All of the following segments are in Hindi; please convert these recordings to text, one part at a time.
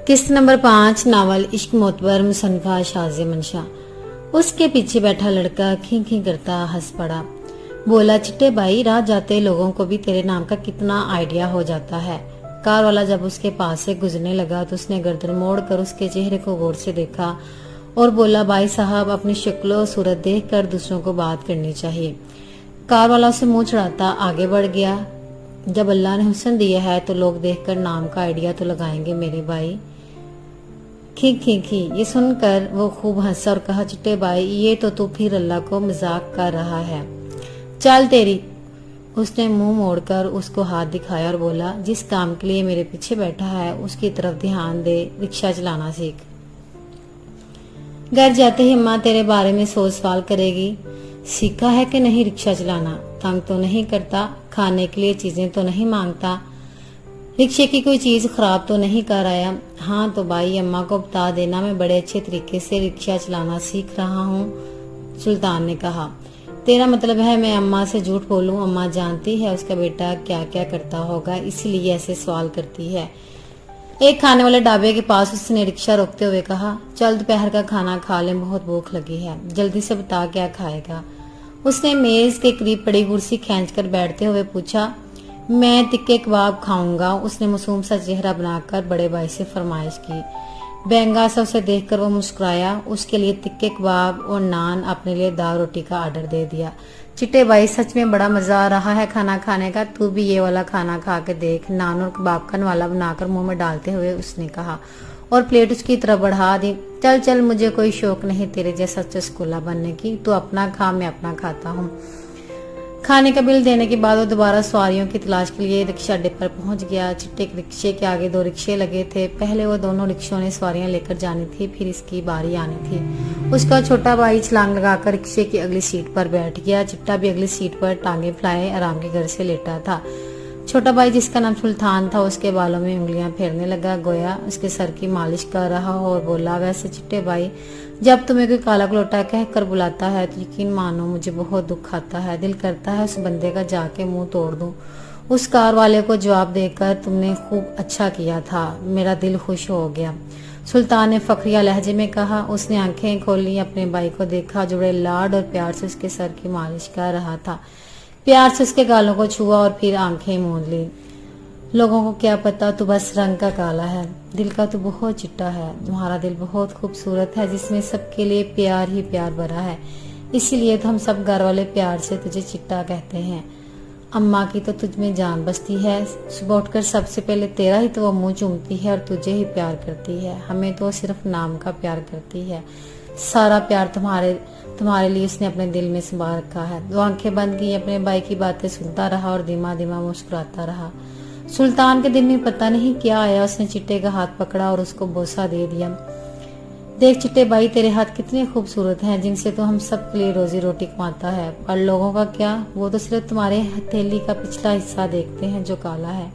किस्त नंबर 5 नावल इश्क मोतबर मुसन्फा शाज़ मंशा। उसके पीछे बैठा लड़का खी खी करता हंस पड़ा। बोला, चिट्टे भाई, राह जाते लोगों को भी तेरे नाम का कितना आइडिया हो जाता है। कार वाला जब उसके पास से गुजरने लगा तो उसने गर्दन मोड़ कर उसके चेहरे को गौर से देखा और बोला, भाई साहब, अपनी शक्ल और सूरत देख कर दूसरों को बात करनी चाहिए। कार वाला उसे मुंह चढ़ाता आगे बढ़ गया। जब अल्लाह ने हुस्न दिया है तो लोग देखकर नाम का आइडिया तो लगाएंगे मेरे भाई। खी खी खी, ये सुनकर वो खूब हंसा और कहा, चिट्टे भाई, ये तो तू फिर अल्लाह को मजाक कर रहा है। चल तेरी। उसने मुंह मोड़कर उसको हाथ दिखाया और बोला, जिस काम के लिए मेरे पीछे बैठा है उसकी तरफ ध्यान दे, रिक्शा चलाना सीख। घर जाते ही अम्मा तेरे बारे में 100 सवाल करेगी। सीखा है कि नहीं रिक्शा चलाना? तंग तो नहीं करता? खाने के लिए चीजें तो नहीं मांगता? रिक्शे की कोई चीज खराब तो नहीं कर आया? हाँ तो भाई, अम्मा को बता देना, मैं बड़े अच्छे तरीके से रिक्शा चलाना सीख रहा हूँ। सुल्तान ने कहा, तेरा मतलब है मैं अम्मा से झूठ बोलूं? अम्मा जानती है उसका बेटा क्या क्या करता होगा, इसीलिए ऐसे सवाल करती है। एक खाने वाले ढाबे के पास उसने रिक्शा रोकते हुए कहा, चल दोपहर का खाना खा लें, बहुत भूख लगी है। जल्दी से बता क्या खाएगा? उसने मेज के करीब पड़ी कुर्सी खींचकर बैठते हुए पूछा। मैं तिक्के कबाब खाऊंगा। उसने मासूम सा चेहरा बनाकर बड़े भाई से फरमाइश की। बेंगा सा उसे देखकर वो मुस्कुराया। उसके लिए तिक्के कबाब और नान, अपने लिए दाल रोटी का ऑर्डर दे दिया। चिट्टे भाई, सच में बड़ा मजा आ रहा है खाना खाने का। तू भी ये वाला खाना खा के देख। नान और कबाब का नवाला बनाकर मुंह में डालते हुए उसने कहा और प्लेट उसकी तरफ बढ़ा दी। चल चल, मुझे कोई शौक नहीं तेरे जैसा चस्कुला बनने की। तू अपना खा, मैं अपना खाता हूँ। खाने का बिल देने के बाद वो दोबारा सवारियों की तलाश के लिए रिक्शा अड्डे पर पहुंच गया। चिट्टे के रिक्शे के आगे 2 रिक्शे लगे थे। पहले वो दोनों रिक्शों ने सवारियां लेकर जानी थी, फिर इसकी बारी आनी थी। उसका छोटा भाई छलांग लगाकर रिक्शे की अगली सीट पर बैठ गया। चिट्टा भी अगली सीट पर टांगे फैलाए आराम के घर से लेटा था। छोटा भाई, जिसका नाम सुल्तान था, उसके बालों में उंगलियां फेरने लगा, गोया उसके सर की मालिश कर रहा हो, और बोला, वैसे चिट्टे भाई, जब तुम्हें कोई काला कलोटा कह कर बुलाता है तो यकीन मानो मुझे बहुत दुख आता है। दिल करता है उस बंदे का जाके मुंह तोड़ दूं। उस कार वाले को जवाब देकर तुमने खूब अच्छा किया था, मेरा दिल खुश हो गया। सुल्तान ने फखरिया लहजे में कहा। उसने आंखें खोली, अपने भाई को देखा जो बड़े लाड और प्यार से उसके सर की मालिश कर रहा था। प्यार से उसके गालों को छुआ और फिर आंखें मूंद ली। लोगों को क्या पता, तू बस रंग का काला है, दिल का तू बहुत चिट्टा है। तुम्हारा दिल बहुत खूबसूरत है, जिसमें सबके लिए प्यार ही प्यार भरा है। इसीलिए तो हम सब घर वाले प्यार से तुझे चिट्टा कहते हैं। अम्मा की तो तुझ में जान बसती है। सुबह उठकर सबसे पहले तेरा ही तो वो मुंह चूमती है और तुझे ही प्यार करती है। हमें तो सिर्फ नाम का प्यार करती है। सारा प्यार तुम्हारे लिए उसने अपने दिल में संभाल रखा है। वो आंखें बंद की अपने भाई की बातें सुनता रहा और धीमा धीमा मुस्कुराता रहा। सुल्तान के दिल में पता नहीं क्या आया। उसने चिट्टे का हाथ पकड़ा और उसको बोसा दे दिया। देख चिट्टे भाई, तेरे हाथ कितने खूबसूरत हैं, जिनसे तो हम सब के लिए रोजी रोटी कमाता है। पर लोगों का क्या, वो तो सिर्फ तुम्हारे हथेली का पिछला हिस्सा देखते हैं जो काला है।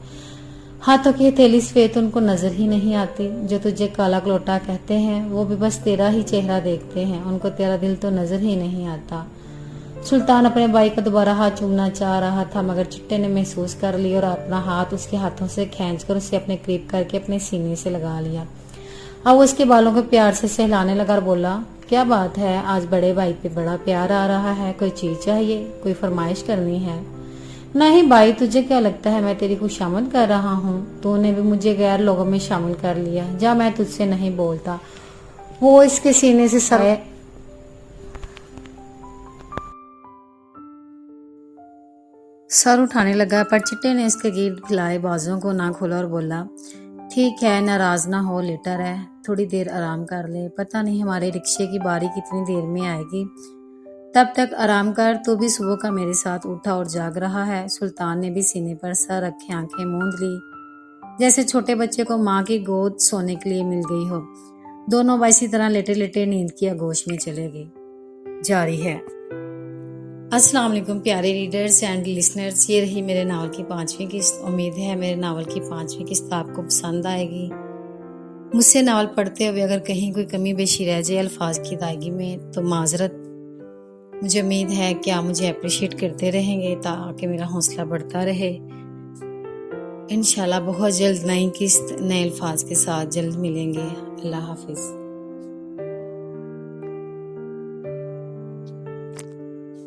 हाथों की हथेली सफेद उनको नजर ही नहीं आती। जो तुझे काला कलोटा कहते हैं वो भी बस तेरा ही चेहरा देखते हैं, उनको तेरा दिल तो नजर ही नहीं आता। सुल्तान अपने भाई का दोबारा हाथ चूमना चाह रहा था, मगर चिट्टे ने महसूस कर लिया और अपना हाथ उसके हाथों से खींचकर उसे अपने करीब करके अपने सीने से लगा लिया। अब उसके बालों को प्यार से सहलाने लगा और बोला, क्या बात है, आज बड़े भाई पे बड़ा प्यार आ रहा है। कोई चीज चाहिए, कोई फरमाइश करनी है? नहीं भाई, तुझे क्या लगता है मैं तेरी खुशामद कर रहा हूँ? तूने भी मुझे गैर लोगों में शामिल कर लिया। जा, मैं तुझसे नहीं बोलता। वो इसके सीने से सर उठाने लगा, पर चिट्टे ने इसके गिर्द फैलाए बाजुओं को ना खोला और बोला, ठीक है, नाराज ना हो, लेटा रह, थोड़ी देर आराम कर ले। पता नहीं हमारे रिक्शे की बारी कितनी देर में आएगी, तब तक आराम कर। तू भी सुबह का मेरे साथ उठा और जाग रहा है। सुल्तान ने भी सीने पर सर रखे आंखें मूंद ली, जैसे छोटे बच्चे को माँ की गोद सोने के लिए मिल गई हो। दोनों भाई इसी तरह लेटे लेटे नींद की आगोश में चले गए। जारी है। अस्सलाम वालेकुम प्यारे रीडर्स एंड लिसनर्स, ये रही मेरे नावल की 5वीं किस्त। उम्मीद है मेरे नावल की 5वीं किस्त आपको पसंद आएगी। मुझसे नावल पढ़ते हुए अगर कहीं कोई कमी बेशी रह जाए अल्फाज की अदायगी में तो माजरत। मुझे उम्मीद है कि आप मुझे अप्रिशिएट करते रहेंगे ताकि मेरा हौसला बढ़ता रहे। इंशाल्लाह बहुत जल्द नई किस्त नए अल्फाज के साथ जल्द मिलेंगे। अल्लाह हाफिज।